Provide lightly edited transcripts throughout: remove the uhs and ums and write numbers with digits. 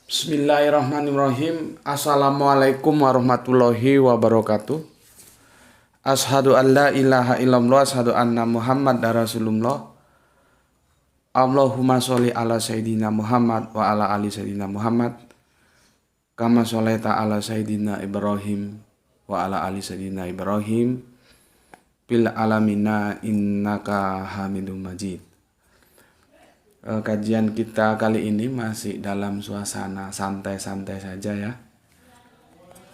Bismillahirrahmanirrahim. Assalamualaikum warahmatullahi wabarakatuh. Ashadu an la ilaha illallah, ashadu anna Muhammad Rasulullah. Allahumma sholli ala Sayyidina Muhammad wa ala ali Sayyidina Muhammad. Kama sholaita ala Sayyidina Ibrahim wa ala ali Sayyidina Ibrahim. Bil alamina innaka hamidum majid. Kajian kita kali ini masih dalam suasana santai-santai saja ya.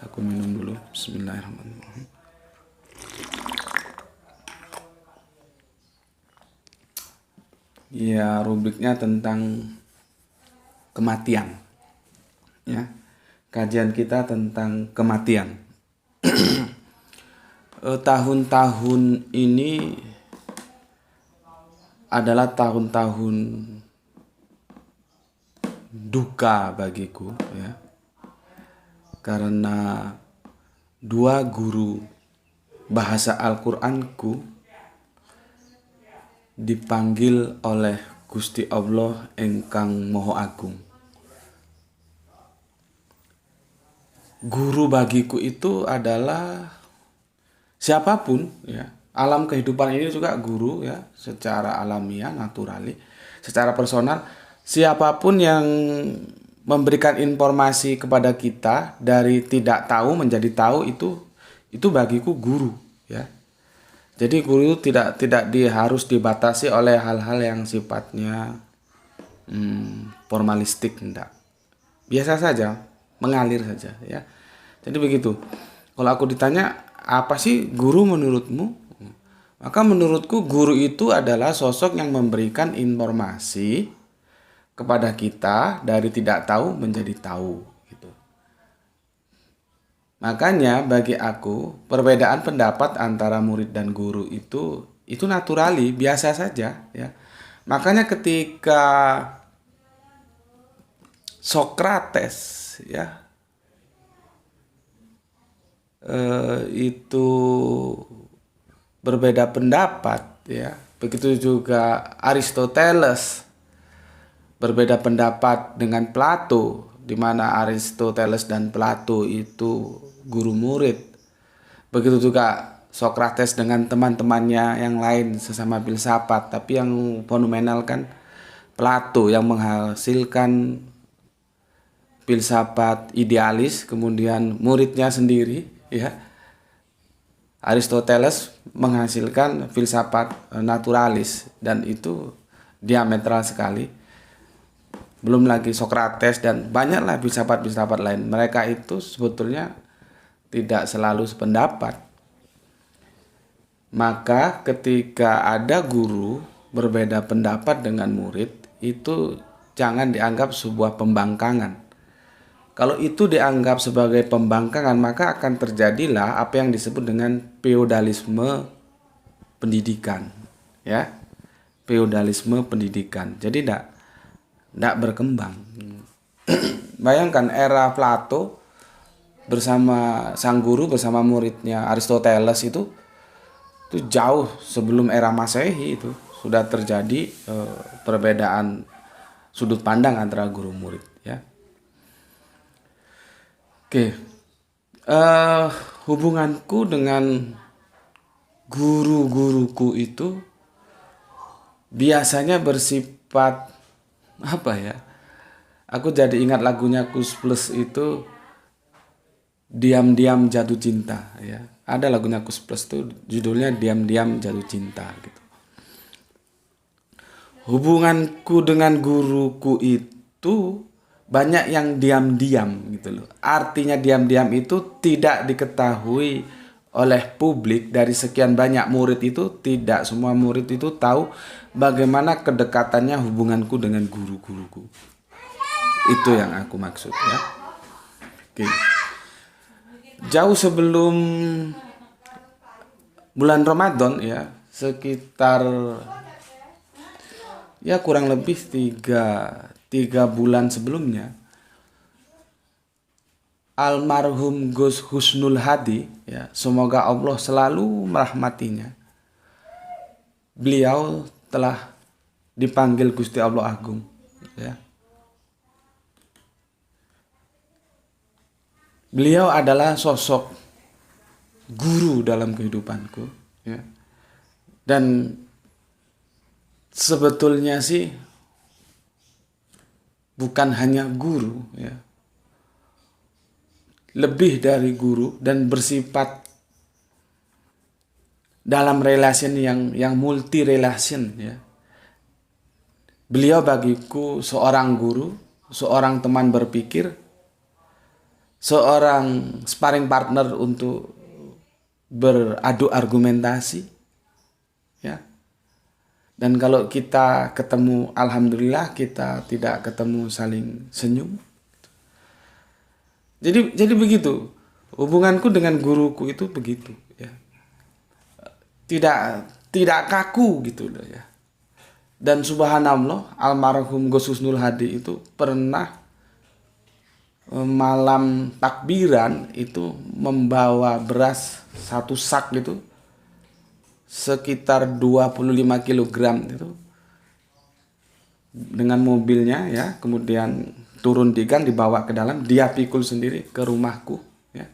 Aku minum dulu. Bismillahirrahmanirrahim. Ya, rubriknya tentang kematian. Ya. Kajian kita tentang kematian. Tahun-tahun ini adalah tahun-tahun duka bagiku ya, karena dua guru bahasa Al-Qur'anku dipanggil oleh Gusti Allah ingkang Maha Agung. Guru bagiku itu adalah siapapun ya. Alam kehidupan ini juga guru ya, secara alamiah, naturali, secara personal. Siapapun yang memberikan informasi kepada kita dari tidak tahu menjadi tahu, itu bagiku guru ya. Jadi guru itu tidak harus dibatasi oleh hal-hal yang sifatnya formalistik, enggak. Biasa saja, mengalir saja ya. Jadi begitu. Kalau aku ditanya, apa sih guru menurutmu? Maka menurutku guru itu adalah sosok yang memberikan informasi kepada kita dari tidak tahu menjadi tahu gitu. Makanya bagi aku perbedaan pendapat antara murid dan guru itu naturali, biasa saja ya. Makanya ketika Sokrates ya itu berbeda pendapat ya, begitu juga Aristoteles berbeda pendapat dengan Plato, di mana Aristoteles dan Plato itu guru murid. Begitu juga Sokrates dengan teman-temannya yang lain sesama filsafat, tapi yang fenomenal kan Plato yang menghasilkan filsafat idealis, kemudian muridnya sendiri ya. Aristoteles menghasilkan filsafat naturalis dan itu diametral sekali. Belum lagi Sokrates dan banyaklah filsafat-filsafat lain. Mereka itu sebetulnya tidak selalu sependapat. Maka ketika ada guru berbeda pendapat dengan murid, itu jangan dianggap sebuah pembangkangan. Kalau itu dianggap sebagai pembangkangan, maka akan terjadilah apa yang disebut dengan feodalisme pendidikan, ya, feodalisme pendidikan. Jadi tidak berkembang. Bayangkan era Plato bersama sang guru bersama muridnya Aristoteles itu jauh sebelum era Masehi itu sudah terjadi perbedaan sudut pandang antara guru murid, ya. Oke, hubunganku dengan guru-guruku itu biasanya bersifat apa ya? Aku jadi ingat lagunya Kus Plus itu, Diam-diam jatuh cinta ya. Ada lagunya Kus Plus itu judulnya Diam-diam jatuh cinta gitu. Hubunganku dengan guruku itu banyak yang diam-diam gitu loh. Artinya diam-diam itu tidak diketahui oleh publik. Dari sekian banyak murid itu tidak semua murid itu tahu bagaimana kedekatannya hubunganku dengan guru-guruku. Itu yang aku maksud ya. Oke. Jauh sebelum bulan Ramadan ya, sekitar ya kurang lebih tiga bulan sebelumnya, almarhum Gus Husnul Hadi ya, semoga Allah selalu merahmatinya. Beliau telah dipanggil Gusti Allah Agung ya. Beliau adalah sosok guru dalam kehidupanku, ya. Dan sebetulnya sih bukan hanya guru, ya. Lebih dari guru dan bersifat dalam relation yang multi relation, ya. Beliau bagiku seorang guru, seorang teman berpikir, seorang sparring partner untuk beradu argumentasi, ya. Dan kalau kita ketemu, alhamdulillah kita tidak ketemu saling senyum. Jadi begitu. Hubunganku dengan guruku itu begitu, ya. Tidak kaku gitu loh, ya. Dan subhanallah, almarhum Gus Husnul Hadi itu pernah malam takbiran itu membawa beras satu sak gitu, sekitar 25 kilogram itu, dengan mobilnya, ya. Kemudian turun di gang, dibawa ke dalam, dia pikul sendiri ke rumahku, ya.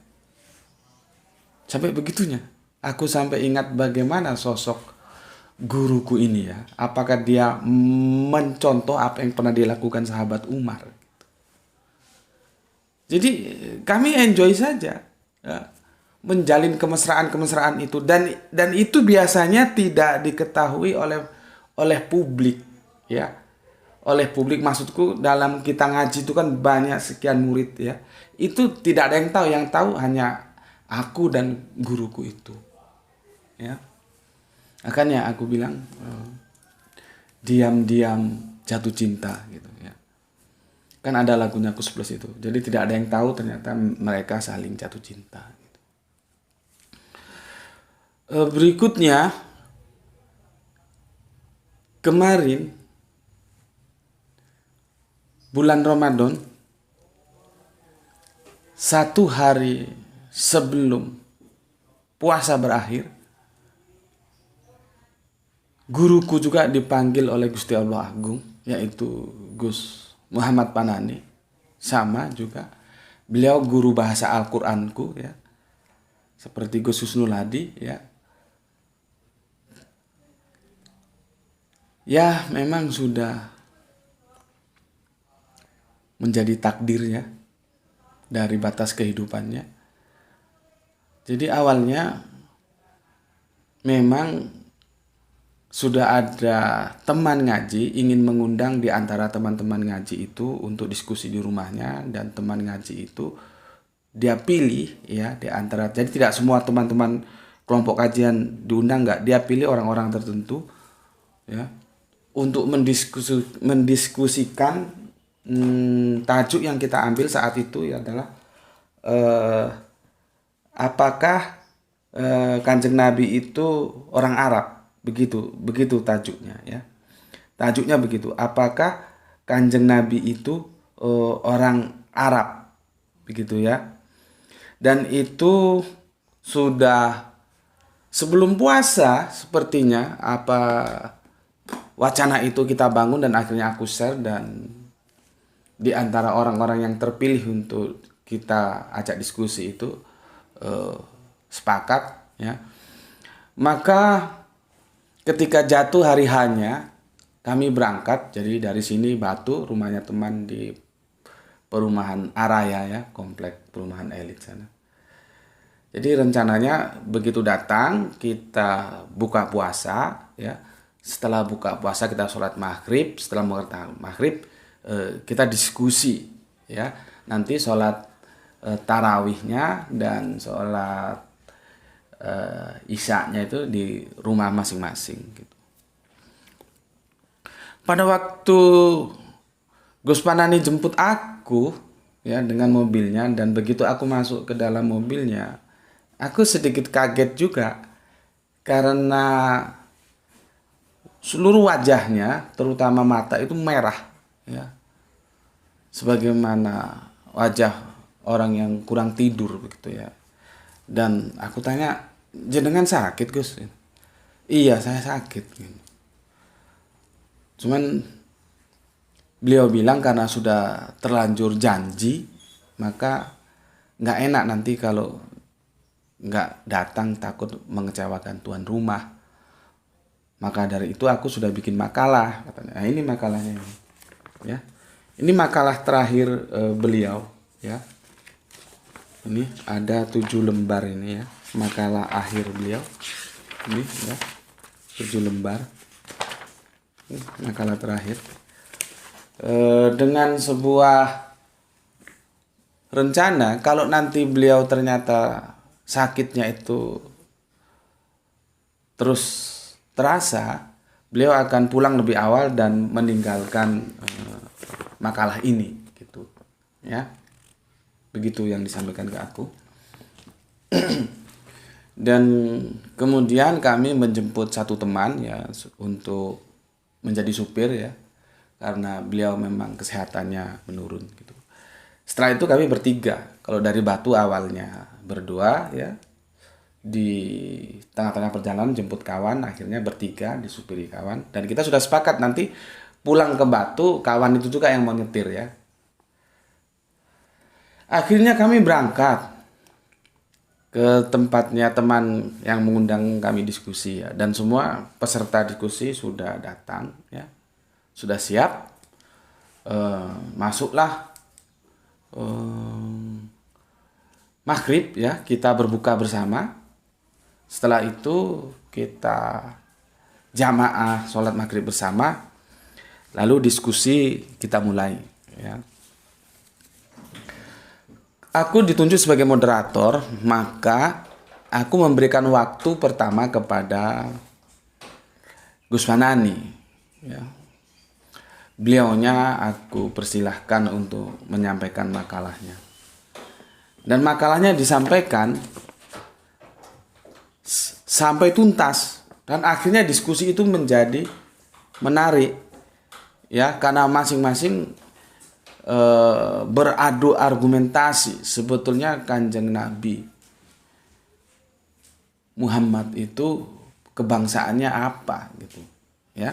Sampai begitunya. Aku sampai ingat bagaimana sosok guruku ini, ya. Apakah dia mencontoh apa yang pernah dilakukan sahabat Umar. Jadi kami enjoy saja, ya, menjalin kemesraan-kemesraan itu, dan itu biasanya tidak diketahui oleh publik, ya. Oleh publik, maksudku dalam kita ngaji itu kan banyak sekian murid, ya. Itu tidak ada yang tahu, yang tahu hanya aku dan guruku itu, ya. Makanya aku bilang diam-diam jatuh cinta gitu, ya. Kan ada lagunya Kus Plus itu. Jadi tidak ada yang tahu ternyata mereka saling jatuh cinta gitu. Berikutnya, kemarin bulan Ramadan, satu hari sebelum puasa berakhir, guruku juga dipanggil oleh Gusti Allah Agung, yaitu Gus Muhammad Panani. Sama juga, beliau guru bahasa Al-Qur'anku, ya. Seperti Gus Husnul Hadi, ya. Ya, memang sudah menjadi takdirnya dari batas kehidupannya. Jadi awalnya memang sudah ada teman ngaji ingin mengundang di antara teman-teman ngaji itu untuk diskusi di rumahnya, dan teman ngaji itu dia pilih, ya, di antara, jadi tidak semua teman-teman kelompok kajian diundang, enggak, dia pilih orang-orang tertentu, ya, untuk mendiskusikan tajuk yang kita ambil saat itu, ya, adalah apakah Kanjeng Nabi itu orang Arab. Begitu tajuknya, ya. Tajuknya begitu. Apakah Kanjeng Nabi itu orang Arab, begitu, ya. Dan itu sudah sebelum puasa sepertinya, apa wacana itu kita bangun, dan akhirnya aku share, dan di antara orang-orang yang terpilih untuk kita ajak diskusi itu sepakat, ya. Maka ketika jatuh hari hanya, kami berangkat. Jadi dari sini Batu, rumahnya teman di perumahan Araya, ya, komplek perumahan elit sana. Jadi rencananya begitu datang kita buka puasa, ya. Setelah buka puasa kita sholat maghrib. Setelah maghrib kita diskusi, ya. Nanti sholat tarawihnya dan sholat isya-nya itu di rumah masing-masing gitu. Pada waktu Gus Panani jemput aku, ya, dengan mobilnya, dan begitu aku masuk ke dalam mobilnya, aku sedikit kaget juga karena seluruh wajahnya, terutama mata itu merah, ya. Sebagaimana wajah orang yang kurang tidur begitu, ya. Dan aku tanya, jenengan sakit, Gus? Iya, saya sakit. Cuman beliau bilang karena sudah terlanjur janji, maka nggak enak nanti kalau nggak datang, takut mengecewakan tuan rumah. Maka dari itu aku sudah bikin makalah katanya. Nah, ini makalahnya ini. Ya. Ini makalah terakhir beliau ya. Ini ada 7 lembar ini ya. Makalah akhir beliau. Ini ya. 7 lembar. Ini makalah terakhir. Dengan sebuah rencana kalau nanti beliau ternyata sakitnya itu terus terasa, beliau akan pulang lebih awal dan meninggalkan makalah ini gitu ya. Begitu yang disampaikan ke aku. Dan kemudian kami menjemput satu teman ya untuk menjadi supir ya, karena beliau memang kesehatannya menurun gitu. Setelah itu kami bertiga. Kalau dari Batu awalnya berdua ya, di tengah-tengah perjalanan jemput kawan, akhirnya bertiga disupiri kawan, dan kita sudah sepakat nanti pulang ke Batu kawan itu juga yang mau nyetir ya. Akhirnya kami berangkat ke tempatnya teman yang mengundang kami diskusi ya, dan semua peserta diskusi sudah datang ya, sudah siap. Masuklah maghrib ya, kita berbuka bersama. Setelah itu kita jamaah sholat maghrib bersama, lalu diskusi kita mulai ya. Aku ditunjuk sebagai moderator, maka aku memberikan waktu pertama kepada Gus Fanani ya. Beliaunya aku persilahkan untuk menyampaikan makalahnya, dan makalahnya disampaikan sampai tuntas, dan akhirnya diskusi itu menjadi menarik ya, karena masing-masing beradu argumentasi. Sebetulnya Kanjeng Nabi Muhammad itu kebangsaannya apa gitu ya.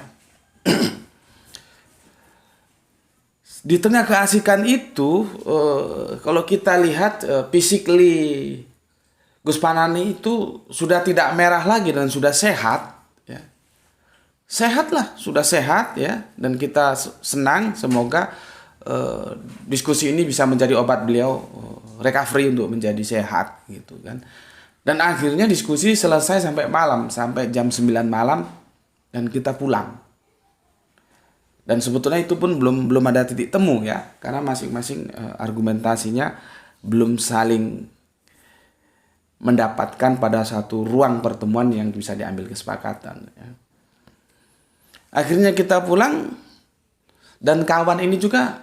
Di tengah keasikan itu, kalau kita lihat physically Gus Fanani itu sudah tidak merah lagi dan sudah sehat ya. Sehat lah, sudah sehat ya, dan kita senang semoga diskusi ini bisa menjadi obat beliau recovery untuk menjadi sehat gitu kan. Dan akhirnya diskusi selesai sampai malam, sampai jam 9 malam, dan kita pulang. Dan sebetulnya itu pun belum ada titik temu ya, karena masing-masing argumentasinya belum saling mendapatkan pada satu ruang pertemuan yang bisa diambil kesepakatan ya. Akhirnya kita pulang, dan kawan ini juga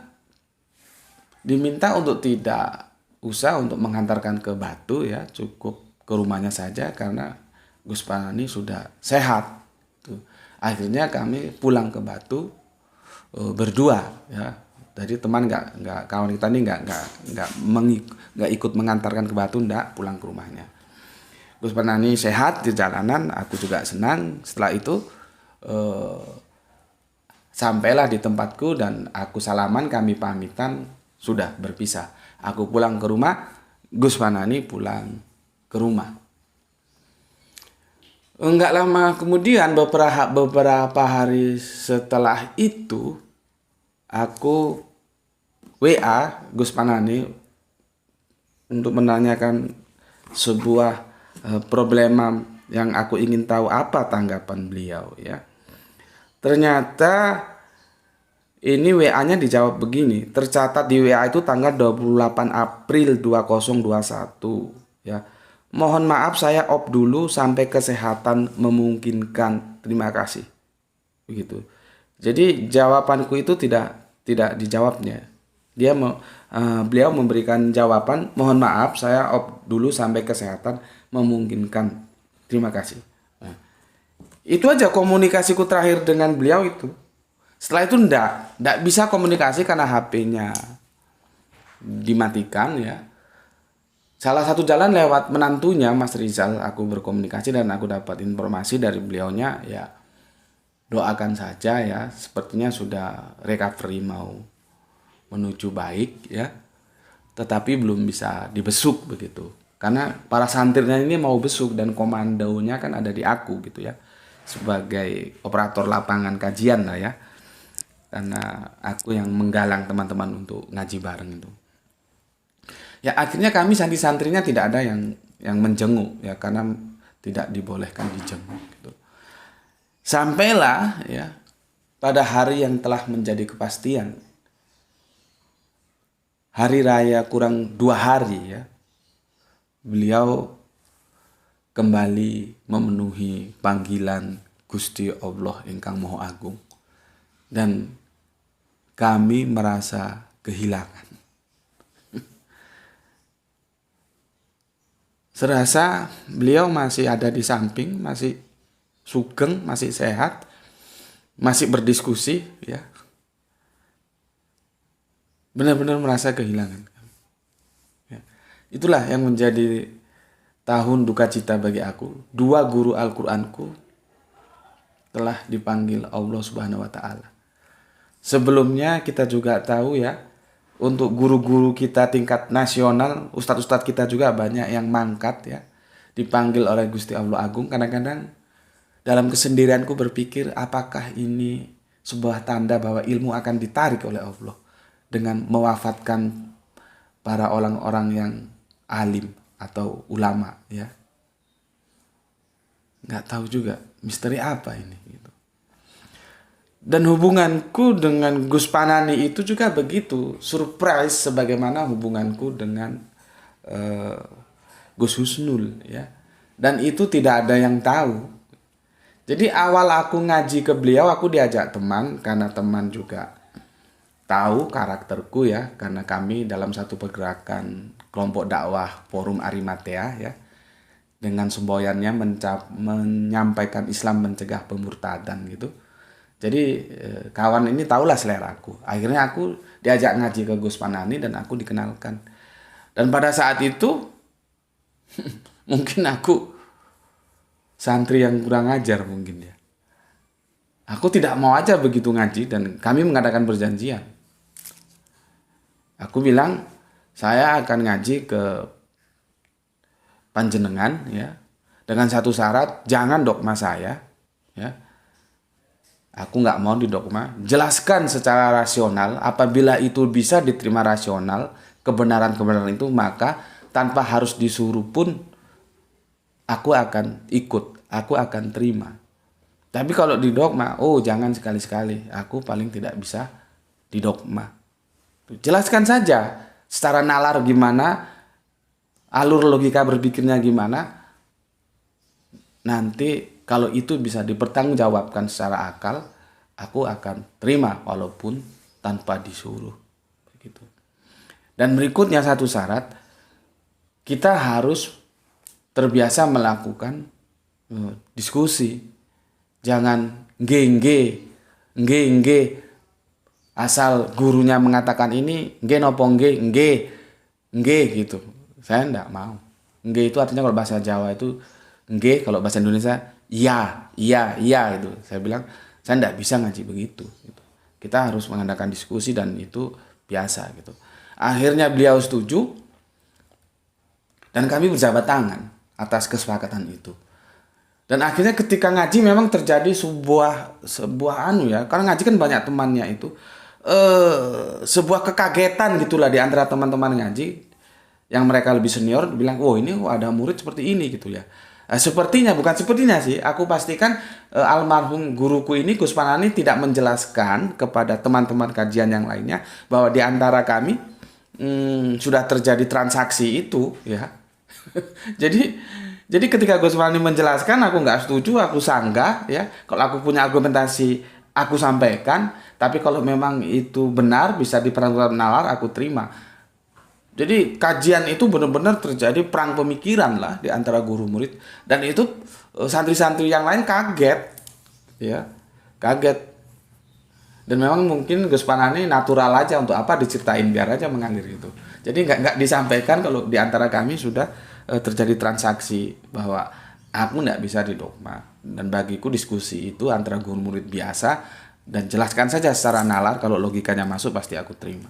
diminta untuk tidak usah untuk menghantarkan ke Batu ya, cukup ke rumahnya saja karena Gus Fanani sudah sehat tuh. Akhirnya kami pulang ke Batu berdua ya. Jadi teman kawan kita ini nggak ikut mengantarkan ke Batu, nggak, pulang ke rumahnya. Gus Fanani sehat di jalanan, aku juga senang. Setelah itu sampailah di tempatku dan aku salaman, kami pamitan, sudah berpisah. Aku pulang ke rumah, Gus Fanani pulang ke rumah. Enggak lama kemudian, beberapa hari setelah itu, aku WA Gus Fanani untuk menanyakan sebuah problema yang aku ingin tahu apa tanggapan beliau ya. Ternyata ini WA-nya dijawab begini, tercatat di WA itu tanggal 28 April 2021 ya. Mohon maaf saya off dulu sampai kesehatan memungkinkan. Terima kasih. Begitu. Jadi jawabanku itu tidak dijawabnya. Beliau memberikan jawaban, mohon maaf saya off dulu sampai kesehatan memungkinkan. Terima kasih. Nah, itu aja komunikasiku terakhir dengan beliau itu. Setelah itu enggak bisa komunikasi karena HP-nya dimatikan ya. Salah satu jalan lewat menantunya Mas Rizal aku berkomunikasi, dan aku dapat informasi dari beliaunya ya, doakan saja ya, sepertinya sudah recovery, mau menuju baik ya. tetapi belum bisa dibesuk begitu. Karena para santrinya ini mau besuk dan komandonya kan ada di aku gitu ya. Sebagai operator lapangan kajian lah ya. Karena aku yang menggalang teman-teman untuk ngaji bareng itu. Ya akhirnya kami santri-santrinya tidak ada yang menjenguk ya, karena tidak dibolehkan dijenguk gitu. Sampailah ya pada hari yang telah menjadi kepastian. Hari raya kurang 2 hari ya. Beliau kembali memenuhi panggilan Gusti Allah ingkang Maha Agung. Dan kami merasa kehilangan. Serasa beliau masih ada di samping, masih sugeng, masih sehat, masih berdiskusi ya. Benar-benar merasa kehilangan. Ya. Itulah yang menjadi tahun duka cita bagi aku. 2 guru Al-Qur'anku telah dipanggil Allah Subhanahu wa taala. Sebelumnya kita juga tahu ya, untuk guru-guru kita tingkat nasional, ustadz-ustadz kita juga banyak yang mangkat ya, dipanggil oleh Gusti Allah Agung. Kadang-kadang dalam kesendirianku berpikir, apakah ini sebuah tanda bahwa ilmu akan ditarik oleh Allah dengan mewafatkan para orang-orang yang alim atau ulama ya. Nggak tahu juga misteri apa ini gitu. Dan hubunganku dengan Gus Panani itu juga begitu surprise, sebagaimana hubunganku dengan Gus Husnul ya. Dan itu tidak ada yang tahu. Jadi awal aku ngaji ke beliau, aku diajak teman, karena teman juga tahu karakterku ya, karena kami dalam satu pergerakan kelompok dakwah Forum Arimatea ya, dengan semboyannya menyampaikan Islam mencegah pemurtadan gitu. Jadi kawan ini tahulah selera aku. Akhirnya aku diajak ngaji ke Gus Panani dan aku dikenalkan. Dan pada saat itu mungkin aku santri yang kurang ajar mungkin ya. Aku tidak mau aja begitu ngaji dan kami mengadakan perjanjian. Aku bilang saya akan ngaji ke panjenengan ya, dengan satu syarat, jangan dogma saya ya. Aku nggak mau didogma. Jelaskan secara rasional. Apabila itu bisa diterima rasional, kebenaran-kebenaran itu, maka tanpa harus disuruh pun aku akan ikut, aku akan terima. Tapi kalau didogma, oh jangan sekali-sekali. Aku paling tidak bisa didogma. Jelaskan saja secara nalar gimana, alur logika berpikirnya gimana. Nanti kalau itu bisa dipertanggungjawabkan secara akal, aku akan terima walaupun tanpa disuruh. Begitu. Dan berikutnya satu syarat, kita harus terbiasa melakukan diskusi. Jangan nge asal gurunya mengatakan ini, nge nopo nge gitu. Saya enggak mau. Nge itu artinya kalau bahasa Jawa itu nge, kalau bahasa Indonesia iya itu. Saya bilang saya enggak bisa ngaji begitu gitu. Kita harus mengadakan diskusi dan itu biasa gitu. Akhirnya beliau setuju dan kami berjabat tangan atas kesepakatan itu. Dan akhirnya ketika ngaji memang terjadi sebuah anu ya, karena ngaji kan banyak temannya itu, sebuah kekagetan gitulah di antara teman-teman ngaji yang mereka lebih senior bilang, oh ini ada murid seperti ini gitu ya. Bukan sepertinya sih, aku pastikan almarhum guruku ini Gus Panani tidak menjelaskan kepada teman-teman kajian yang lainnya bahwa di antara kami sudah terjadi transaksi itu ya. Jadi ketika Gus Panani menjelaskan, aku nggak setuju, aku sanggah ya. Kalau aku punya argumentasi, aku sampaikan. Tapi kalau memang itu benar, bisa diperangkat nalar, aku terima. Jadi kajian itu benar-benar terjadi perang pemikiran lah di antara guru murid. Dan itu santri-santri yang lain kaget. Ya, kaget. Dan memang mungkin Gus Panani natural aja, untuk apa diceritain, biar aja mengalir gitu. Jadi nggak disampaikan kalau di antara kami sudah terjadi transaksi bahwa aku nggak bisa didogma. Dan bagiku diskusi itu antara guru murid biasa, dan jelaskan saja secara nalar, kalau logikanya masuk pasti aku terima.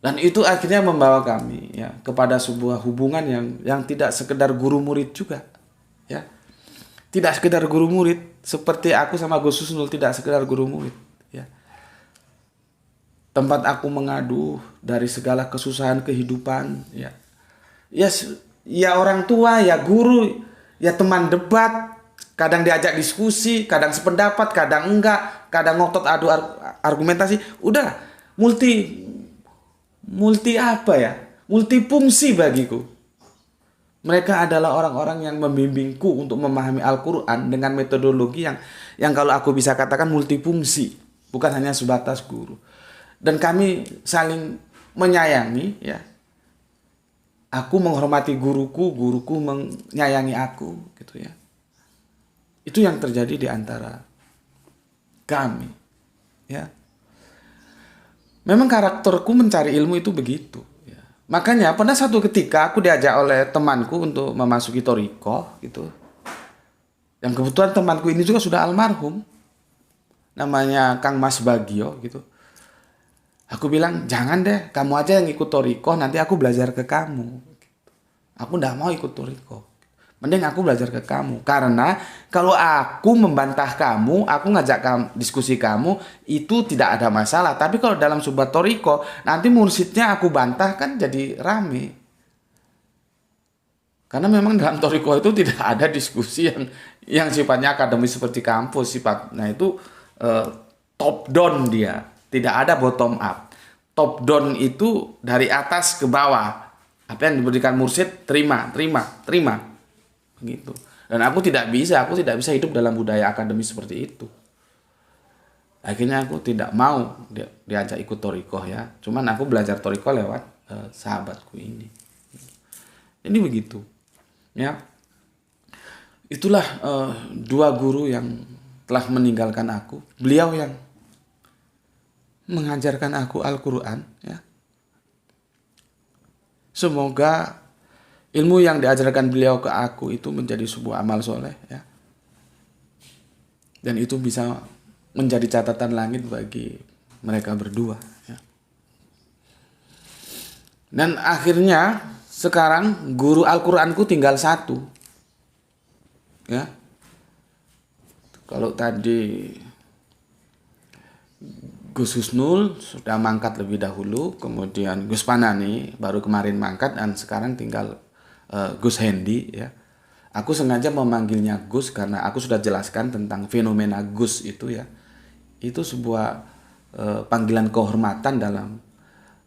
Dan itu akhirnya membawa kami ya kepada sebuah hubungan yang tidak sekedar guru murid juga, ya. Tidak sekedar guru murid seperti aku sama Gus Husnul, tidak sekedar guru murid, ya. Tempat aku mengadu dari segala kesusahan kehidupan, ya. Ya, ya orang tua, ya guru, ya teman debat, kadang diajak diskusi, kadang sependapat, kadang enggak, kadang ngotot adu argumentasi, udah multi multi apa ya? Multifungsi bagiku. Mereka adalah orang-orang yang membimbingku untuk memahami Al-Quran dengan metodologi yang kalau aku bisa katakan multifungsi, bukan hanya sebatas guru. Dan kami saling menyayangi, ya. Aku menghormati guruku, guruku menyayangi aku, gitu ya. Itu yang terjadi di antara kami, ya. Memang karakterku mencari ilmu itu begitu. Ya. Makanya pada satu ketika aku diajak oleh temanku untuk memasuki Thoriko gitu. Yang kebetulan temanku ini juga sudah almarhum. Namanya Kang Mas Bagio gitu. Aku bilang jangan deh, kamu aja yang ikut Thoriko, nanti aku belajar ke kamu. Aku nggak mau ikut Thoriko. Mending aku belajar ke kamu. Karena kalau aku membantah kamu, aku ngajak kamu, diskusi kamu, itu tidak ada masalah. Tapi kalau dalam sebuah Thoriko, nanti mursidnya aku bantah kan jadi rame. Karena memang dalam Thoriko itu tidak ada diskusi yang sifatnya akademis seperti kampus. Sifatnya itu top down dia. Tidak ada bottom up. Top down itu dari atas ke bawah. Apa yang diberikan mursid, terima. Gitu. Dan aku tidak bisa hidup dalam budaya akademis seperti itu. Akhirnya aku tidak mau diajak ikut Thoriko, ya. Cuman aku belajar Thoriko lewat sahabatku ini. Ini begitu, ya. Itulah dua guru yang telah meninggalkan aku. Beliau yang mengajarkan aku Al-Quran, ya. Semoga ilmu yang diajarkan beliau ke aku itu menjadi sebuah amal soleh, ya. Dan itu bisa menjadi catatan langit bagi mereka berdua, ya. Dan akhirnya sekarang guru Al-Quranku tinggal satu, ya. Kalau tadi Gus Husnul sudah mangkat lebih dahulu, kemudian Gus Panani baru kemarin mangkat, dan sekarang tinggal Gus Hendy, ya. Aku sengaja memanggilnya Gus karena aku sudah jelaskan tentang fenomena Gus itu, ya. Itu sebuah panggilan kehormatan dalam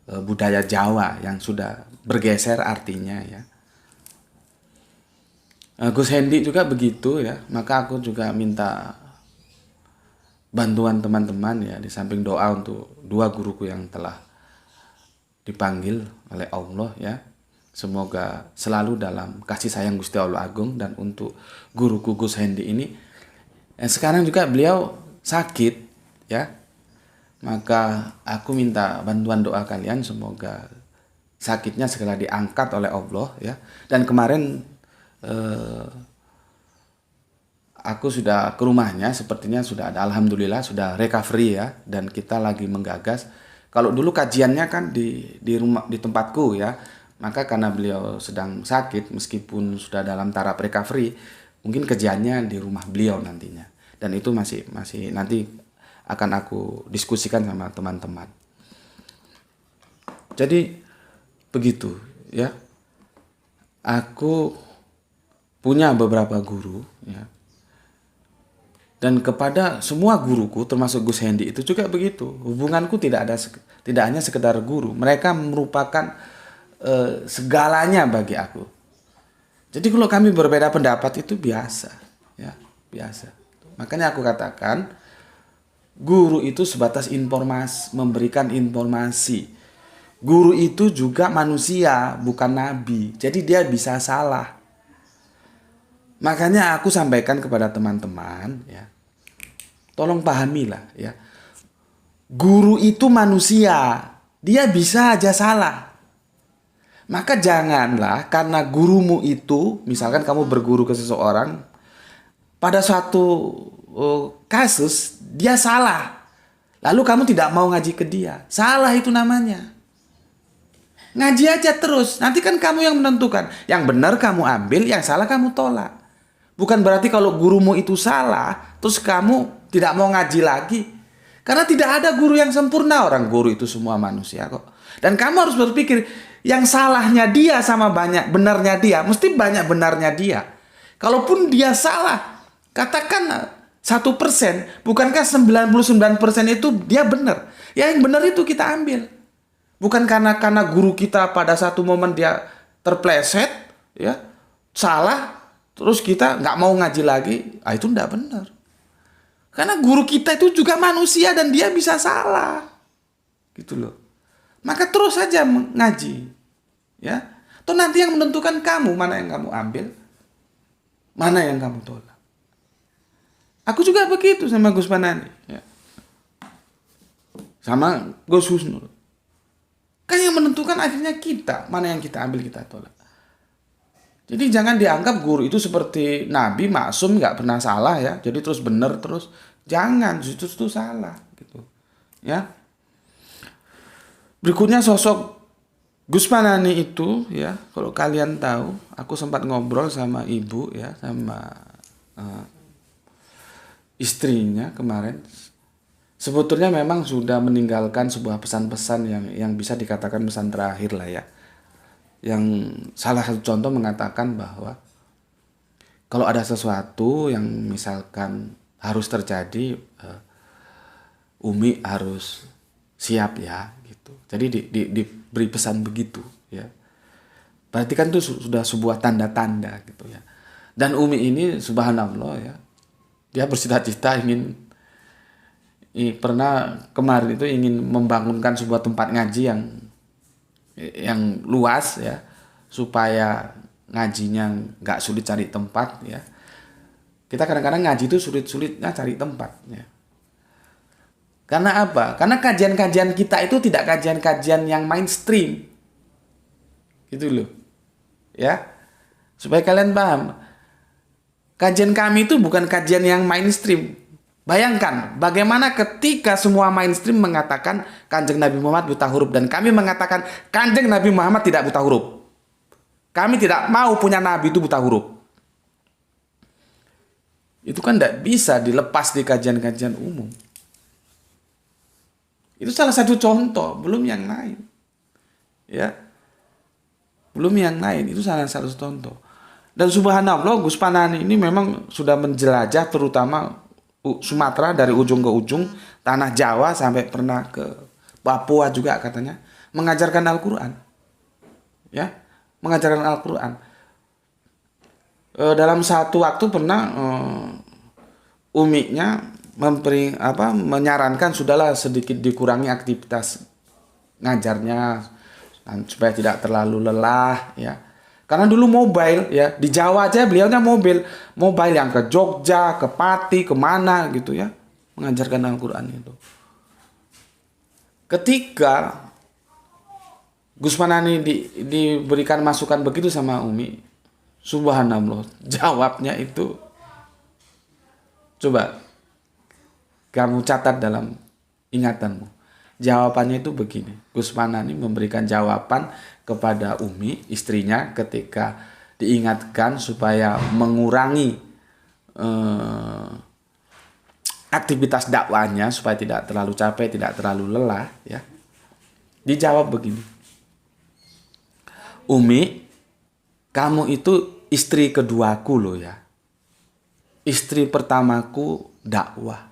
budaya Jawa yang sudah bergeser artinya, ya. Gus Hendy juga begitu, ya. Maka aku juga minta bantuan teman-teman, ya, di samping doa untuk dua guruku yang telah dipanggil oleh Allah, ya. Semoga selalu dalam kasih sayang Gusti Allah Agung. Dan untuk guruku Gus Hendy ini, sekarang juga beliau sakit, ya. Maka aku minta bantuan doa kalian, semoga sakitnya segera diangkat oleh Allah, ya. Dan kemarin aku sudah ke rumahnya, sepertinya sudah ada, alhamdulillah sudah recovery, ya. Dan kita lagi menggagas. Kalau dulu kajiannya kan di rumah, di tempatku, ya. Maka karena beliau sedang sakit, meskipun sudah dalam taraf recovery, mungkin kerjanya di rumah beliau nantinya. Dan itu masih nanti akan aku diskusikan sama teman-teman. Jadi begitu, ya. Aku punya beberapa guru, ya. Dan kepada semua guruku, termasuk Gus Hendy itu juga begitu. Hubunganku tidak hanya sekedar guru. Mereka merupakan segalanya bagi aku. Jadi kalau kami berbeda pendapat itu biasa, ya, biasa. Makanya aku katakan guru itu sebatas informasi, memberikan informasi. Guru itu juga manusia, bukan nabi. Jadi dia bisa salah. Makanya aku sampaikan kepada teman-teman, ya. Tolong pahamilah, ya. Guru itu manusia, dia bisa aja salah. Maka janganlah karena gurumu itu, misalkan kamu berguru ke seseorang, pada suatu kasus dia salah, lalu kamu tidak mau ngaji ke dia. Salah itu namanya. Ngaji aja terus. Nanti kan kamu yang menentukan. Yang benar kamu ambil, yang salah kamu tolak. Bukan berarti kalau gurumu itu salah, terus kamu tidak mau ngaji lagi. Karena tidak ada guru yang sempurna. Orang guru itu semua manusia kok. Dan kamu harus berpikir, yang salahnya dia sama banyak benarnya dia, mesti banyak benarnya dia. Kalaupun dia salah, katakan 1%, bukankah 99% itu dia benar? Ya yang benar itu kita ambil. Bukan karena guru kita pada satu momen dia terpleset, ya salah, terus kita nggak mau ngaji lagi, itu nggak benar. Karena guru kita itu juga manusia dan dia bisa salah, gitu loh. Maka terus saja ngaji, ya. Toh nanti yang menentukan kamu mana yang kamu ambil, mana yang kamu tolak. Aku juga begitu sama Gus Panani, ya. Sama Gus Husnul. Kan yang menentukan akhirnya kita, mana yang kita ambil kita tolak. Jadi jangan dianggap guru itu seperti Nabi maksum nggak pernah salah ya. Jadi terus benar terus, jangan, justru itu salah gitu. Ya. Berikutnya sosok Gus Panani itu ya, kalau kalian tahu, aku sempat ngobrol sama ibu ya, sama istrinya kemarin. Sebetulnya memang sudah meninggalkan sebuah pesan-pesan yang bisa dikatakan pesan terakhir lah ya. Yang salah satu contoh mengatakan bahwa kalau ada sesuatu yang misalkan harus terjadi, Umi harus siap ya gitu. Jadi diberi pesan begitu ya. Berarti kan itu sudah sebuah tanda-tanda gitu ya. Dan Umi ini subhanallah ya, dia bercita-cita pernah kemarin itu ingin membangunkan sebuah tempat ngaji yang luas ya, supaya ngajinya nggak sulit cari tempat ya. Kita kadang-kadang ngaji itu sulit-sulitnya cari tempat ya. Karena apa? Karena kajian-kajian kita itu tidak kajian-kajian yang mainstream, gitu loh ya. Supaya kalian paham, kajian kami itu bukan kajian yang mainstream. Bayangkan bagaimana ketika semua mainstream mengatakan Kanjeng Nabi Muhammad buta huruf, dan kami mengatakan Kanjeng Nabi Muhammad tidak buta huruf. Kami tidak mau punya Nabi itu buta huruf. Itu kan tidak bisa dilepas di kajian-kajian umum. Itu salah satu contoh, belum yang lain. Ya. Belum yang lain, itu salah satu contoh. Dan subhanallah Gus Panani ini memang sudah menjelajah terutama Sumatera dari ujung ke ujung, tanah Jawa sampai pernah ke Papua juga katanya, mengajarkan Al-Quran. Ya, mengajarkan Al-Quran. Dalam satu waktu pernah umiknya menyarankan sudahlah sedikit dikurangi aktivitas ngajarnya supaya tidak terlalu lelah ya. Karena dulu mobile ya, di Jawa aja beliaunya mobile yang ke Jogja, ke Pati, kemana gitu ya, mengajarkan Al-Quran itu. Ketika Gus Panani diberikan masukan begitu sama Umi, subhanallah, jawabnya itu, coba kamu catat dalam ingatanmu. Jawabannya itu begini, Gus Panani memberikan jawaban kepada Umi, istrinya, ketika diingatkan supaya mengurangi aktivitas dakwahnya supaya tidak terlalu capek, tidak terlalu lelah ya. Dijawab begini, Umi, kamu itu istri keduaku loh ya. Istri pertamaku dakwah.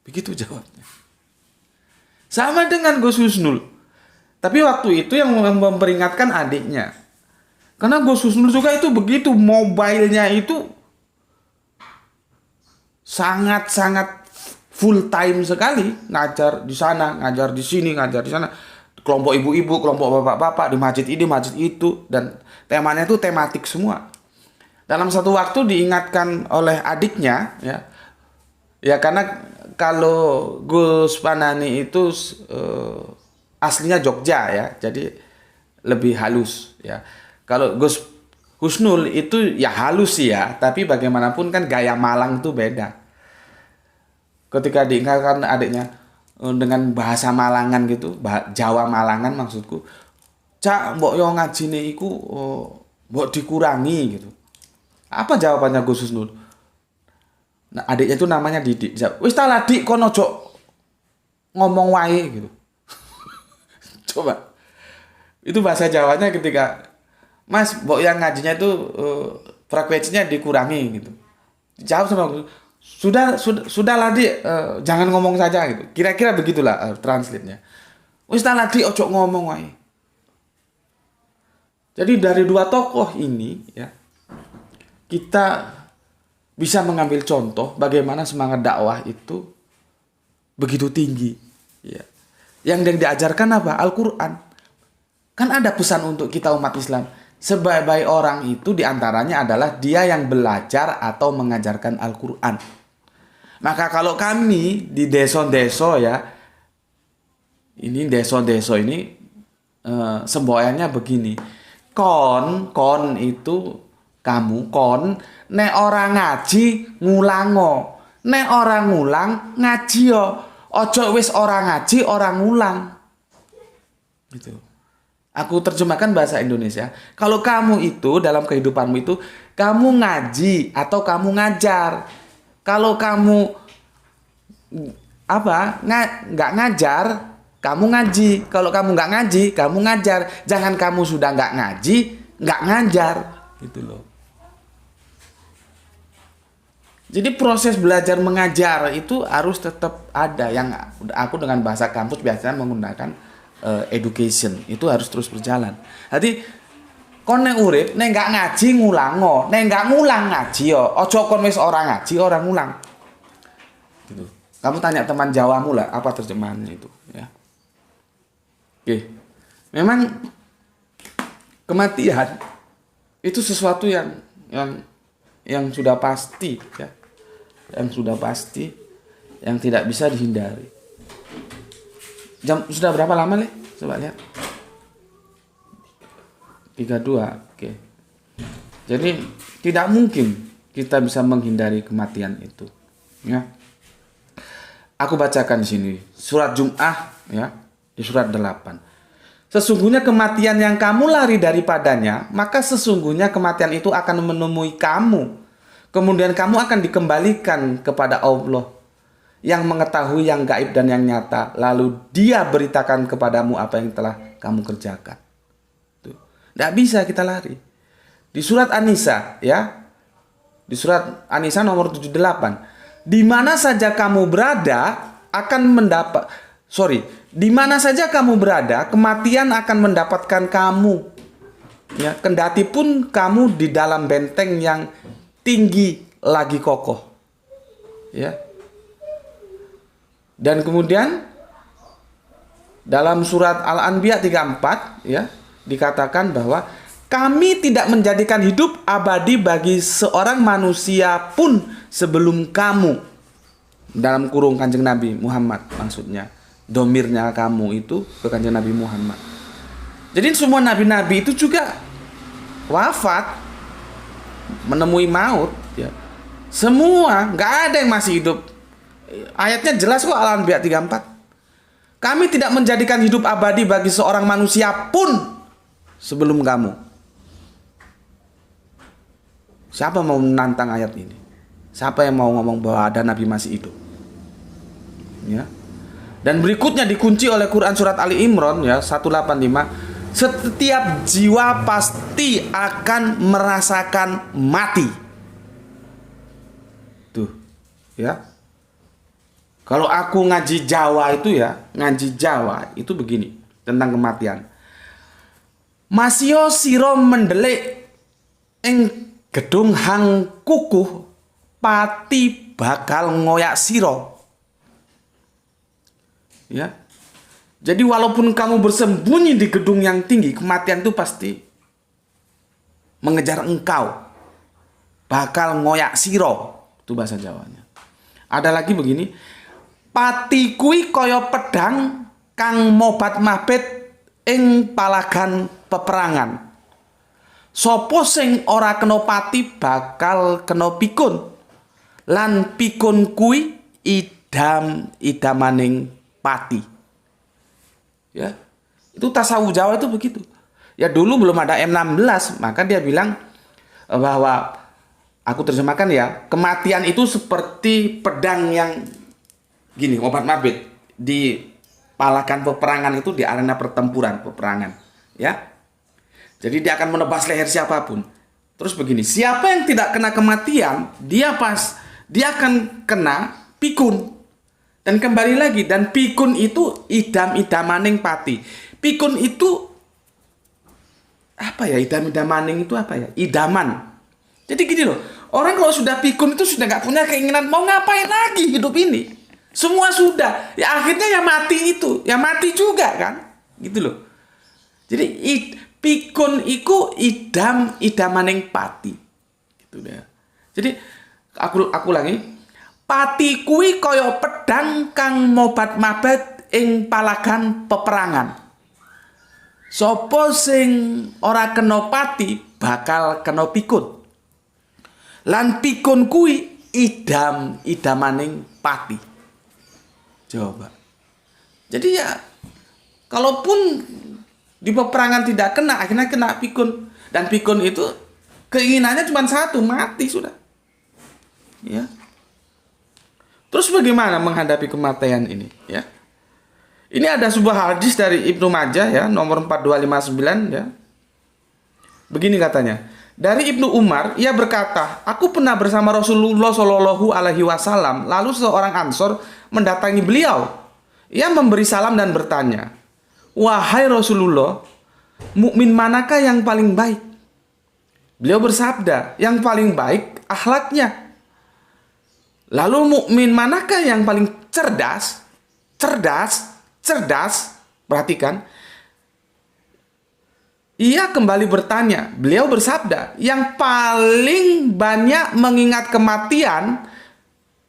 Begitu jawabnya. Sama dengan Gus Husnul. Tapi waktu itu yang memperingatkan adiknya. Karena Gus Husnul juga itu begitu, mobile-nya itu sangat-sangat full time sekali. Ngajar di sana, ngajar di sini, ngajar di sana. Kelompok ibu-ibu, kelompok bapak-bapak, di masjid ini, masjid itu. Dan temanya itu tematik semua. Dalam satu waktu diingatkan oleh adiknya, ya karena kalau Gus Panani itu aslinya Jogja ya, jadi lebih halus ya. Kalau Gus Husnul itu ya halus sih ya, tapi bagaimanapun kan gaya Malang itu beda. Ketika diingatkan adiknya dengan bahasa Malangan gitu, Jawa Malangan maksudku, Cak, mbok yo ngajine iku mbok dikurangi gitu. Apa jawabannya Gus Husnul? Nah, adiknya itu namanya Didik. Wis ta lah Dik, kono ojo ngomong wae gitu. Coba. Itu bahasa Jawanya ketika Mas, mbok yang ngajinya itu frekuensinya dikurangi gitu. Jawab sama Gus, sudah lah Dik, jangan ngomong saja gitu. Kira-kira begitulah translate-nya. Wis ta lah Dik, ojo ngomong wae. Jadi dari dua tokoh ini ya, kita bisa mengambil contoh bagaimana semangat dakwah itu begitu tinggi. Ya. Yang diajarkan apa? Al-Quran. Kan ada pesan untuk kita umat Islam. Sebaik-baik orang itu diantaranya adalah dia yang belajar atau mengajarkan Al-Quran. Maka kalau kami di desa-desa ya, ini desa-desa ini semboyannya begini. Kon itu kamu kon nek orang ngaji ngulango, nek orang ngulang ngaji yo, ojo wis orang ngaji orang ngulang, gitu. Aku terjemahkan bahasa Indonesia. Kalau kamu itu dalam kehidupanmu itu kamu ngaji atau kamu ngajar. Kalau kamu nggak ngajar, kamu ngaji. Kalau kamu nggak ngaji, kamu ngajar. Jangan kamu sudah nggak ngaji, nggak ngajar, gitu loh. Jadi proses belajar mengajar itu harus tetap ada. Yang aku dengan bahasa kampus biasanya menggunakan education. Itu harus terus berjalan. Jadi kon nek urip nek nggak ngaji ngulango, nek nggak ngulang ngaji yo. Ojo kon wis ora ngaji ora ngulang. Gitu. Kamu tanya teman Jawamu lah apa terjemahannya itu, ya. Oke. Memang kematian itu sesuatu yang sudah pasti, ya. Yang sudah pasti, yang tidak bisa dihindari. Jam sudah berapa lama, Le? Coba lihat. 32. Oke. Jadi tidak mungkin kita bisa menghindari kematian itu, ya. Aku bacakan di sini surat Jum'ah, ya, di surat 8. Sesungguhnya kematian yang kamu lari daripadanya, maka sesungguhnya kematian itu akan menemui kamu. Kemudian kamu akan dikembalikan kepada Allah yang mengetahui yang gaib dan yang nyata. Lalu Dia beritakan kepadamu apa yang telah kamu kerjakan. Tuh. Nggak bisa kita lari. Di surat An-Nisa, ya, di surat An-Nisa nomor 78. Di mana saja kamu berada akan mendapat. Di mana saja kamu berada, kematian akan mendapatkan kamu. Ya, kendati pun kamu di dalam benteng yang tinggi lagi kokoh. Ya. Dan kemudian dalam surat Al-Anbiya 34, ya, dikatakan bahwa kami tidak menjadikan hidup abadi bagi seorang manusia pun sebelum kamu. Dalam kurung Kanjeng Nabi Muhammad maksudnya. Domirnya kamu itu ke Kanjeng Nabi Muhammad. Jadi semua nabi-nabi itu juga wafat, menemui maut, ya. Semua, nggak ada yang masih hidup. Ayatnya jelas kok, Al-Anbiya 34. Kami tidak menjadikan hidup abadi bagi seorang manusia pun sebelum kamu. Siapa mau menantang ayat ini? Siapa yang mau ngomong bahwa ada nabi masih hidup? Ya. Dan berikutnya dikunci oleh Quran surat Ali Imran, ya, 185. Setiap jiwa pasti akan merasakan mati. Tuh, ya. Kalau aku ngaji Jawa itu begini tentang kematian. Masio siro mendelik ing gedung hang kukuh pati bakal ngoyak siro. Ya. Jadi walaupun kamu bersembunyi di gedung yang tinggi, kematian itu pasti mengejar engkau. Bakal ngoyak siro. Itu bahasa Jawanya. Ada lagi begini. Pati kui kaya pedang kang mobat mabet ing palagan peperangan. Sopo sing ora kena pati bakal kena pikun. Lan pikun kui idamaning pati. Ya, itu tasawuf Jawa itu begitu. Ya dulu belum ada M16, maka dia bilang bahwa, aku terjemahkan ya, kematian itu seperti pedang yang gini, obat mabit di palakan peperangan itu, di arena pertempuran peperangan, ya. Jadi dia akan menebas leher siapapun. Terus begini, siapa yang tidak kena kematian, dia akan kena pikun. Dan kembali lagi, dan pikun itu idam-idamaning pati. Pikun itu apa ya? Idam-idamaning itu apa ya? Idaman. Jadi gini loh, orang kalau sudah pikun itu sudah nggak punya keinginan mau ngapain lagi hidup ini. Semua sudah, ya akhirnya ya mati itu, ya mati juga kan, gitu loh. Jadi pikun iku idamaning pati, gitu deh. Jadi aku lagi. Pati kuwi kaya pedang kang mobat mabet ing palagan peperangan. Sapa sing ora kena pati bakal kena pikun. Lan pikun kuwi idamaning pati. Coba. Jadi ya, kalaupun di peperangan tidak kena, akhirnya kena pikun. Dan pikun itu keinginannya cuma satu, mati sudah. Ya. Terus bagaimana menghadapi kematian ini? Ya, ini ada sebuah hadis dari Ibnu Majah ya, nomor 4259 ya. Begini katanya, dari Ibnu Umar, ia berkata, aku pernah bersama Rasulullah Shallallahu Alaihi Wasallam, lalu seorang Ansor mendatangi beliau. Ia memberi salam dan bertanya, wahai Rasulullah, mukmin manakah yang paling baik? Beliau bersabda, yang paling baik akhlaknya. Lalu mukmin manakah yang paling cerdas? Cerdas. Perhatikan. Ia kembali bertanya. Beliau bersabda, yang paling banyak mengingat kematian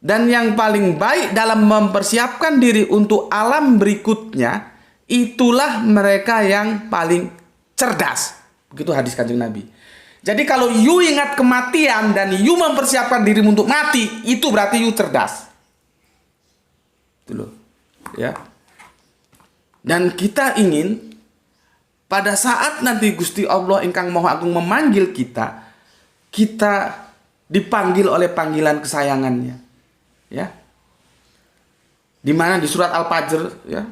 dan yang paling baik dalam mempersiapkan diri untuk alam berikutnya, itulah mereka yang paling cerdas. Begitu hadis Kanjeng Nabi. Jadi kalau you ingat kematian dan you mempersiapkan dirimu untuk mati, itu berarti you cerdas. Itu loh. Ya. Dan kita ingin pada saat nanti Gusti Allah ingkang Maha Agung memanggil kita, kita dipanggil oleh panggilan kesayangannya. Ya. Di mana di surat Al-Fajr ya,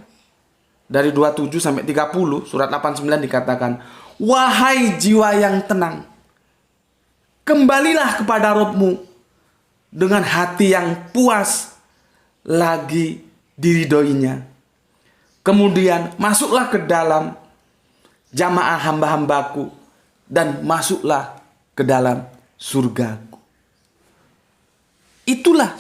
dari 27 sampai 30, surat 89 dikatakan, wahai jiwa yang tenang, kembalilah kepada Rabb-Mu dengan hati yang puas lagi diridhoinya. Kemudian masuklah ke dalam jamaah hamba-hambaku dan masuklah ke dalam surgaku. Itulah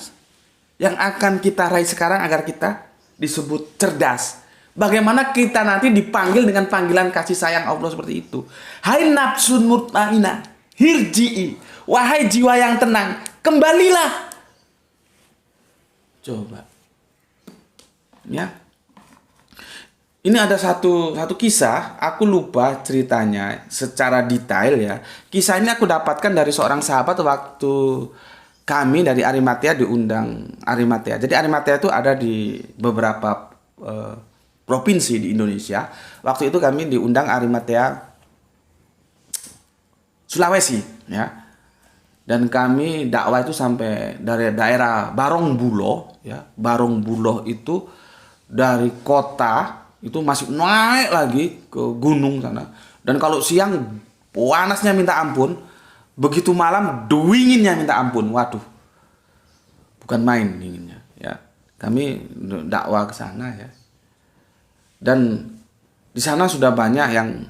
yang akan kita raih sekarang agar kita disebut cerdas. Bagaimana kita nanti dipanggil dengan panggilan kasih sayang Allah seperti itu. Hai nafsun mutmainah, hirji'i, wahai jiwa yang tenang, kembalilah. Coba. Ya. Ini ada satu kisah, aku lupa ceritanya secara detail ya. Kisah ini aku dapatkan dari seorang sahabat waktu kami dari Arimatea diundang Arimatea. Jadi Arimatea itu ada di beberapa provinsi di Indonesia. Waktu itu kami diundang Arimatea Sulawesi ya. Dan kami dakwah itu sampai dari daerah Barongbulo ya. Barongbulo itu dari kota itu masih naik lagi ke gunung sana. Dan kalau siang panasnya minta ampun, begitu malam dinginnya minta ampun. Waduh, bukan main dinginnya. Ya, kami dakwah ke sana ya. Dan di sana sudah banyak yang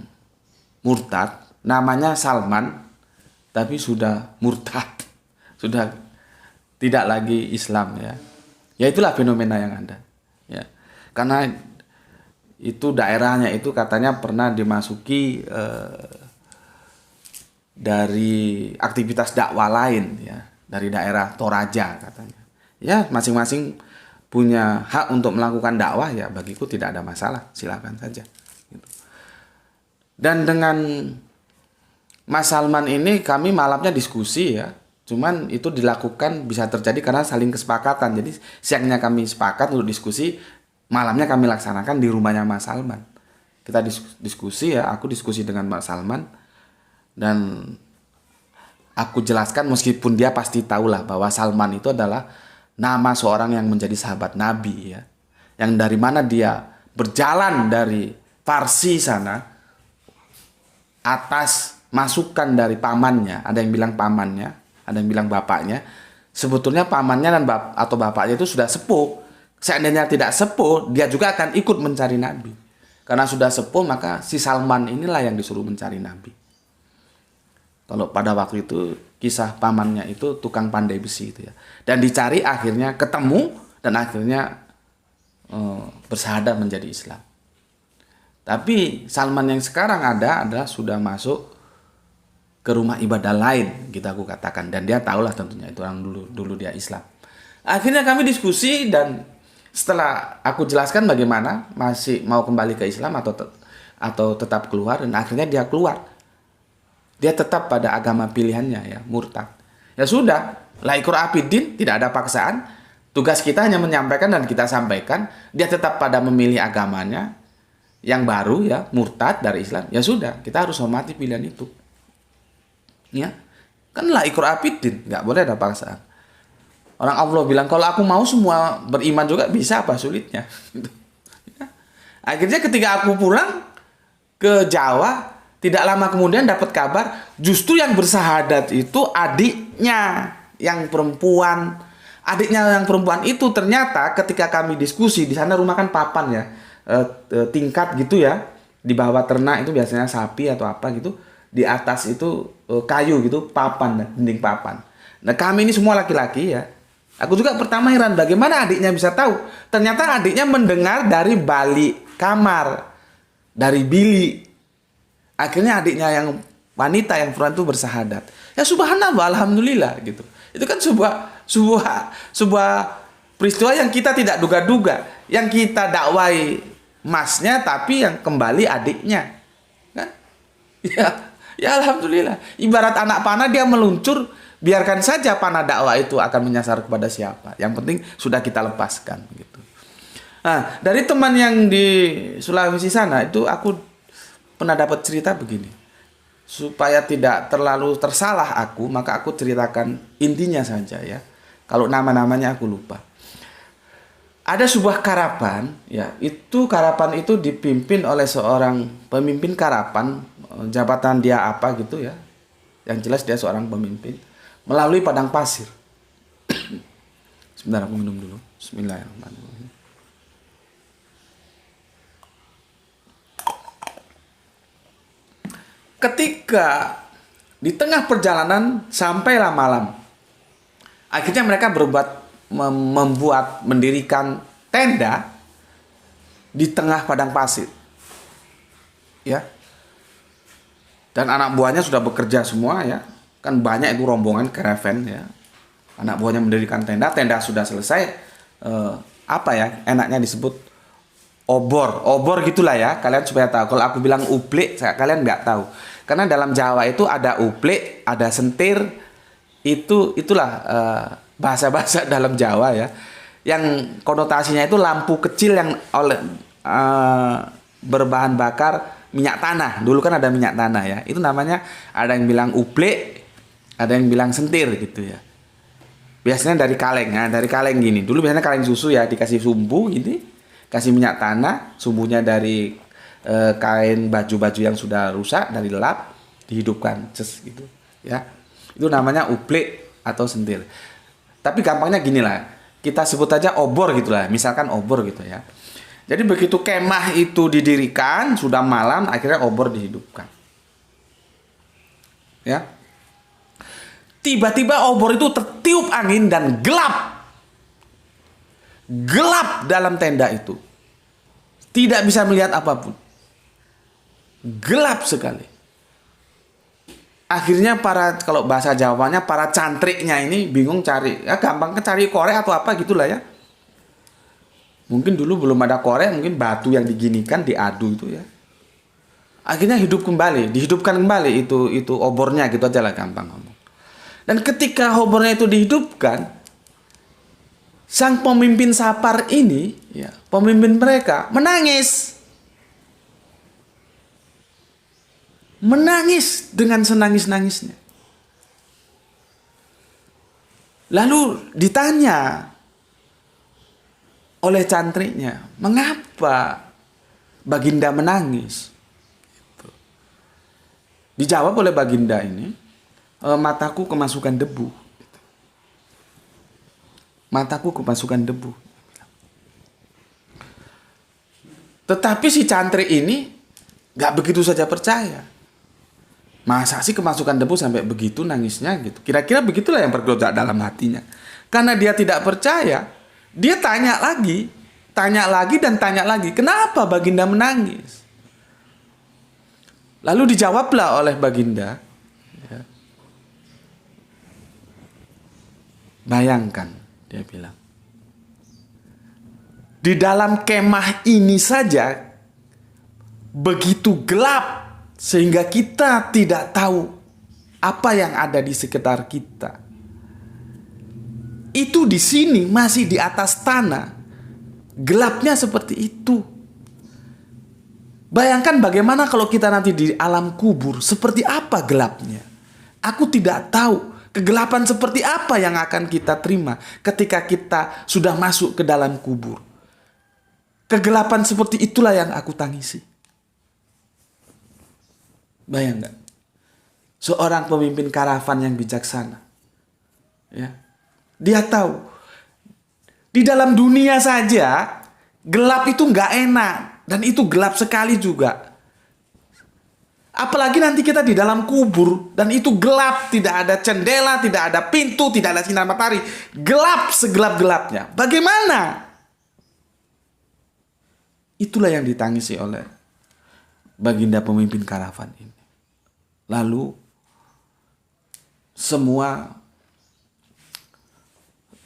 murtad, namanya Salman, tapi sudah murtad, sudah tidak lagi Islam ya. Ya itulah fenomena yang ada. Ya, karena itu daerahnya itu katanya pernah dimasuki dari aktivitas dakwah lain ya, dari daerah Toraja katanya. Ya masing-masing punya hak untuk melakukan dakwah ya, bagiku tidak ada masalah, silakan saja. Dan dengan Mas Salman ini kami malamnya diskusi ya, cuman itu dilakukan bisa terjadi karena saling kesepakatan. Jadi siangnya kami sepakat untuk diskusi, malamnya kami laksanakan di rumahnya Mas Salman. Kita diskusi ya, aku diskusi dengan Mbak Salman dan aku jelaskan meskipun dia pasti tahulah bahwa Salman itu adalah nama seorang yang menjadi sahabat Nabi ya. Yang dari mana dia berjalan dari Parsi sana atas masukan dari pamannya, ada yang bilang pamannya, ada yang bilang bapaknya. Sebetulnya pamannya dan atau bapaknya itu sudah sepuh. Seandainya tidak sepuh, dia juga akan ikut mencari Nabi. Karena sudah sepuh, maka si Salman inilah yang disuruh mencari Nabi. Kalau pada waktu itu kisah pamannya itu tukang pandai besi itu ya. Dan dicari akhirnya ketemu dan akhirnya bersahadat menjadi Islam. Tapi Salman yang sekarang ada adalah sudah masuk ke rumah ibadah lain, gitu aku katakan. Dan dia tahulah tentunya itu orang dulu dia Islam. Akhirnya kami diskusi dan setelah aku jelaskan bagaimana masih mau kembali ke Islam atau tetap keluar, dan akhirnya dia keluar. Dia tetap pada agama pilihannya ya, murtad. Ya sudah, laikur abidin, tidak ada paksaan. Tugas kita hanya menyampaikan dan kita sampaikan. Dia tetap pada memilih agamanya yang baru ya, murtad dari Islam. Ya sudah, kita harus hormati pilihan itu. Ya, kan laikur abidin, nggak boleh ada paksaan. Orang Allah bilang kalau aku mau semua beriman juga bisa, apa sulitnya? Gitu. Ya. Akhirnya ketika aku pulang ke Jawa, tidak lama kemudian dapat kabar justru yang bersahadat itu adiknya yang perempuan. Adiknya yang perempuan itu ternyata ketika kami diskusi di sana, rumah kan papan ya, tingkat gitu ya, di bawah ternak itu biasanya sapi atau apa gitu, di atas itu kayu gitu, papan, dinding papan. Nah kami ini semua laki-laki ya. Aku juga pertama heran bagaimana adiknya bisa tahu. Ternyata adiknya mendengar dari balik kamar, dari bilik. Akhirnya adiknya yang wanita yang perempuan itu bersahadat. Ya subhanallah, alhamdulillah gitu. Itu kan sebuah peristiwa yang kita tidak duga-duga. Yang kita dakwai masnya tapi yang kembali adiknya. Kan? Ya alhamdulillah. Ibarat anak panah dia meluncur, biarkan saja panah dakwah itu akan menyasar kepada siapa. Yang penting sudah kita lepaskan gitu. Nah, dari teman yang di Sulawesi sana itu aku pernah dapat cerita begini. Supaya tidak terlalu tersalah aku, maka aku ceritakan intinya saja ya. Kalau nama-namanya aku lupa. Ada sebuah karapan, ya, karapan itu dipimpin oleh seorang pemimpin karapan, jabatan dia apa gitu ya. Yang jelas dia seorang pemimpin melalui padang pasir. Sebentar aku minum dulu. Bismillahirrahmanirrahim. Ketika di tengah perjalanan sampailah malam, akhirnya mereka mendirikan tenda di tengah padang pasir, ya. Dan anak buahnya sudah bekerja semua ya, kan banyak itu rombongan karavan ya. Anak buahnya mendirikan tenda sudah selesai. Apa ya enaknya disebut obor gitulah ya, kalian supaya tahu. Kalau aku bilang uplik, kalian nggak tahu. Karena dalam Jawa itu ada uplik, ada sentir, itulah bahasa-bahasa dalam Jawa ya, yang konotasinya itu lampu kecil yang berbahan bakar minyak tanah. Dulu kan ada minyak tanah ya, itu namanya, ada yang bilang uplik, ada yang bilang sentir gitu ya. Biasanya dari kaleng, dari kaleng gini. Dulu biasanya kaleng susu ya, dikasih sumbu gini, kasih minyak tanah, sumbunya dari kain baju-baju yang sudah rusak, dari lap, dihidupkan gitu ya. Itu namanya uplik atau sentil. Tapi gampangnya gini lah, kita sebut aja obor gitulah, misalkan obor gitu ya. Jadi begitu kemah itu didirikan, sudah malam, akhirnya obor dihidupkan ya. Tiba-tiba obor itu tertiup angin dan gelap dalam tenda itu, tidak bisa melihat apapun. Gelap sekali. Akhirnya kalau bahasa Jawanya, para cantriknya ini bingung cari. Ya gampang cari korek atau apa gitulah ya. Mungkin dulu belum ada korek, mungkin batu yang diginikan diadu itu ya. Akhirnya dihidupkan kembali itu obornya, gitu aja lah gampang ngomong. Dan ketika obornya itu dihidupkan, sang pemimpin Sapar ini, ya, pemimpin mereka menangis. menangis dengan senangis-nangisnya. Lalu ditanya oleh cantriknya, mengapa Baginda menangis? Dijawab oleh Baginda ini, mataku kemasukan debu. Mataku kemasukan debu. Tetapi si cantrik ini gak begitu saja percaya. Masa sih kemasukan debu sampai begitu nangisnya gitu. Kira-kira begitulah yang bergejolak dalam hatinya. Karena dia tidak percaya, dia tanya lagi dan tanya lagi. Kenapa Baginda menangis? Lalu dijawablah oleh Baginda. Ya. Bayangkan, dia bilang. Di dalam kemah ini saja begitu gelap sehingga kita tidak tahu apa yang ada di sekitar kita. Itu di sini masih di atas tanah. Gelapnya seperti itu. Bayangkan bagaimana kalau kita nanti di alam kubur, seperti apa gelapnya. Aku tidak tahu kegelapan seperti apa yang akan kita terima ketika kita sudah masuk ke dalam kubur. Kegelapan seperti itulah yang aku tangisi. Bayang gak? Seorang pemimpin karavan yang bijaksana. Ya. Dia tahu. Di dalam dunia saja, gelap itu gak enak. Dan itu gelap sekali juga. Apalagi nanti kita di dalam kubur. Dan itu gelap. Tidak ada jendela, tidak ada pintu, tidak ada sinar matahari. Gelap segelap-gelapnya. Bagaimana? Itulah yang ditangisi oleh Baginda pemimpin karavan ini. Lalu semua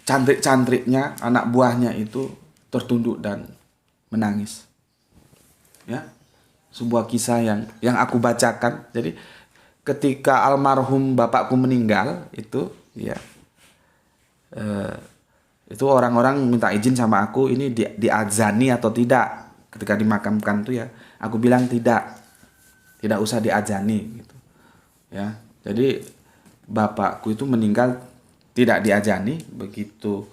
cantrik-cantriknya, anak buahnya itu tertunduk dan menangis. Ya, sebuah kisah yang aku bacakan. Jadi ketika almarhum bapakku meninggal itu, ya, itu orang-orang minta izin sama aku ini diazani atau tidak. Ketika dimakamkan tuh ya, aku bilang tidak usah diazani gitu. Ya, jadi bapakku itu meninggal tidak diazani. Begitu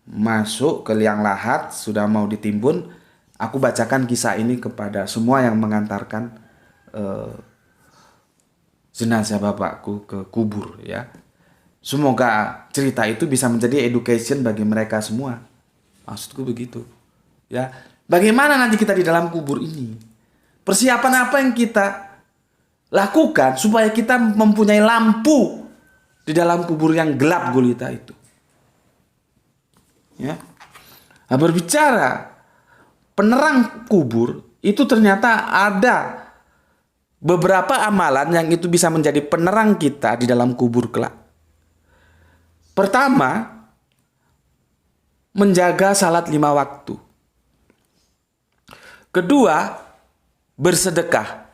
masuk ke liang lahat sudah mau ditimbun, aku bacakan kisah ini kepada semua yang mengantarkan jenazah bapakku ke kubur ya. Semoga cerita itu bisa menjadi education bagi mereka semua. Maksudku begitu. Ya. Bagaimana nanti kita di dalam kubur ini? Persiapan apa yang kita lakukan supaya kita mempunyai lampu di dalam kubur yang gelap gulita itu? Ya. Nah, berbicara penerang kubur, itu ternyata ada beberapa amalan yang itu bisa menjadi penerang kita di dalam kubur kelak. Pertama, menjaga salat 5 waktu. Kedua, bersedekah.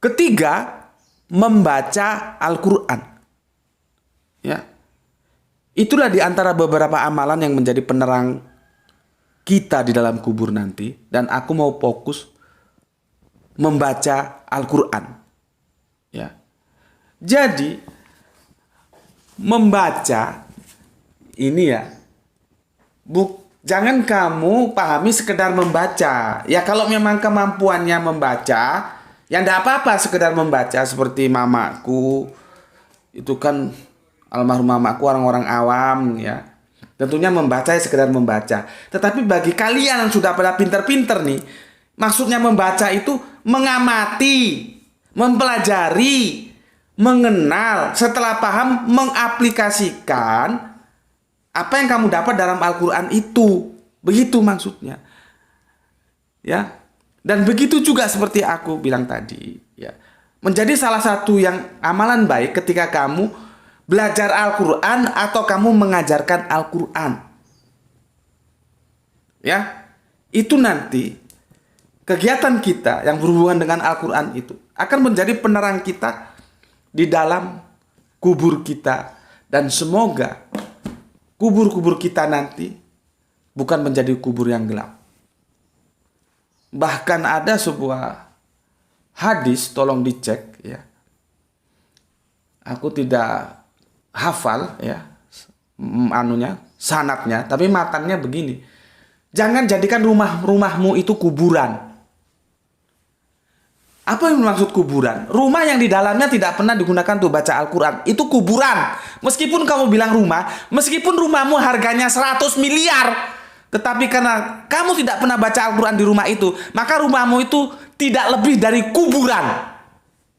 Ketiga, membaca Al-Quran. Ya. Itulah di antara beberapa amalan yang menjadi penerang kita di dalam kubur nanti. Dan aku mau fokus membaca Al-Quran. Ya. Jadi, membaca ini ya, jangan kamu pahami sekedar membaca. Ya kalau memang kemampuannya membaca, ya enggak apa-apa sekedar membaca. Seperti mamaku, itu kan almarhum mamaku orang-orang awam ya. Tentunya membaca ya sekedar membaca. Tetapi bagi kalian yang sudah pada pinter-pinter nih, maksudnya membaca itu mengamati, mempelajari, mengenal, setelah paham mengaplikasikan apa yang kamu dapat dalam Al-Quran itu. Begitu maksudnya. Ya. Dan begitu juga seperti aku bilang tadi. Ya. Menjadi salah satu yang amalan baik ketika kamu belajar Al-Quran atau kamu mengajarkan Al-Quran. Ya. Itu nanti kegiatan kita yang berhubungan dengan Al-Quran itu akan menjadi penerang kita di dalam kubur kita. Dan semoga kubur-kubur kita nanti bukan menjadi kubur yang gelap. Bahkan ada sebuah hadis tolong dicek ya. Aku tidak hafal ya sanadnya, tapi matannya begini. Jangan jadikan rumahmu itu kuburan. Apa yang maksud kuburan? Rumah yang di dalamnya tidak pernah digunakan untuk baca Al-Quran. Itu kuburan. Meskipun kamu bilang rumah, meskipun rumahmu harganya 100 miliar. Tetapi karena kamu tidak pernah baca Al-Quran di rumah itu, maka rumahmu itu tidak lebih dari kuburan.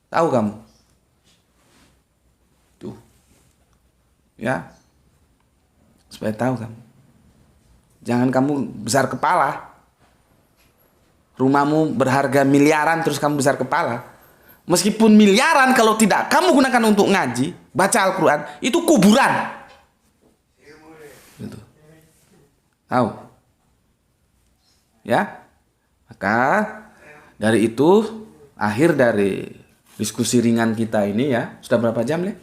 Tahu kamu? Tuh. Ya. Supaya tahu kamu. Jangan kamu besar kepala. Rumahmu berharga miliaran terus kamu besar kepala. Meskipun miliaran kalau tidak kamu gunakan untuk ngaji, baca Al-Quran, itu kuburan. Gitu. Tahu? Ya? Maka dari itu akhir dari diskusi ringan kita ini ya. Sudah berapa jam, Le?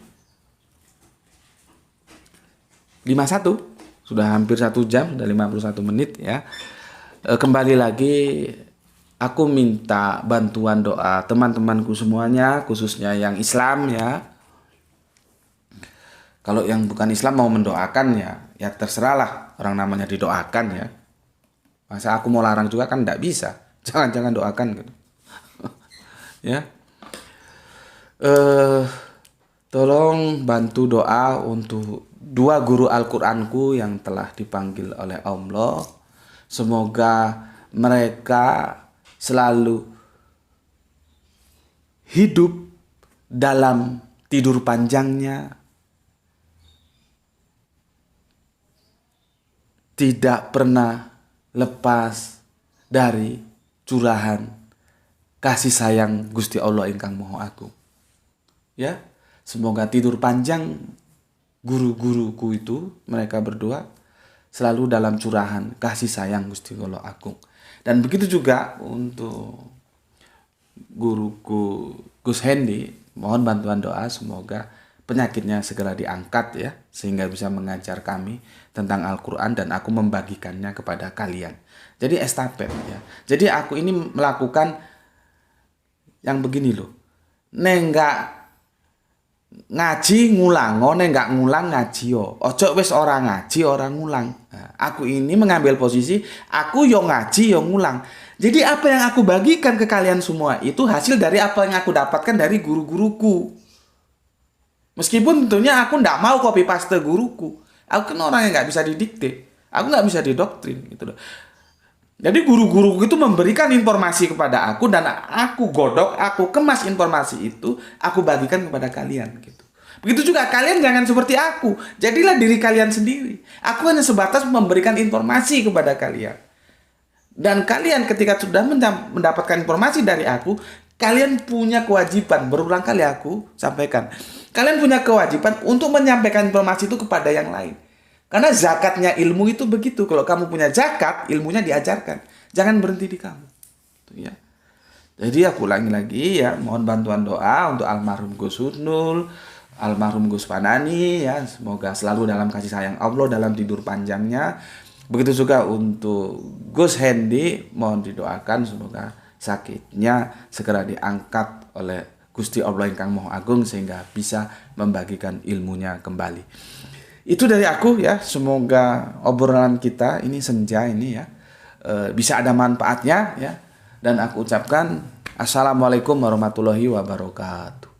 51. Sudah hampir 1 jam, sudah 51 menit ya. Kembali lagi, aku minta bantuan doa teman-temanku semuanya, khususnya yang Islam ya. Kalau yang bukan Islam mau mendoakan ya terserahlah, orang namanya didoakan ya. Masa aku mau larang juga kan tidak bisa. Jangan doakan gitu. Ya. Tolong bantu doa untuk 2 guru Al-Qur'anku yang telah dipanggil oleh Allah. Semoga mereka selalu hidup dalam tidur panjangnya, tidak pernah lepas dari curahan kasih sayang Gusti Allah ingkang Maha Agung. Ya, semoga tidur panjang guru-guruku itu, mereka berdua selalu dalam curahan kasih sayang Gusti Allah Agung. Dan begitu juga untuk guruku Gus Hendy, mohon bantuan doa semoga penyakitnya segera diangkat ya, sehingga bisa mengajar kami tentang Al-Quran dan aku membagikannya kepada kalian. Jadi estafet ya. Jadi aku ini melakukan yang begini loh. Nenggak ngaji ngulang, nggak ngulang ngaji yo. Ojo wis orang ngaji orang ngulang. Nah, aku ini mengambil posisi aku yo ngaji yo ngulang. Jadi apa yang aku bagikan ke kalian semua itu hasil dari apa yang aku dapatkan dari guru-guruku. Meskipun tentunya aku nggak mau copy paste guruku. Aku kan orang yang nggak bisa didikte. Aku nggak bisa didoktrin gitu loh. Jadi guru-guruku itu memberikan informasi kepada aku dan aku godok, aku kemas informasi itu, aku bagikan kepada kalian gitu. Begitu juga kalian jangan seperti aku. Jadilah diri kalian sendiri. Aku hanya sebatas memberikan informasi kepada kalian. Dan kalian ketika sudah mendapatkan informasi dari aku, kalian punya kewajiban, berulang kali aku sampaikan. Kalian punya kewajiban untuk menyampaikan informasi itu kepada yang lain. Karena zakatnya ilmu itu begitu. Kalau kamu punya zakat, ilmunya diajarkan. Jangan berhenti di kamu. Ya. Jadi aku ulangi lagi ya, mohon bantuan doa untuk almarhum Gus Husnul, almarhum Gus Panani ya, semoga selalu dalam kasih sayang Allah, dalam tidur panjangnya. Begitu juga untuk Gus Hendy, mohon didoakan semoga sakitnya segera diangkat oleh Gusti Allah ingkang Maha Agung sehingga bisa membagikan ilmunya kembali. Itu dari aku ya, semoga obrolan kita ini senja ini ya bisa ada manfaatnya ya. Dan aku ucapkan assalamualaikum warahmatullahi wabarakatuh.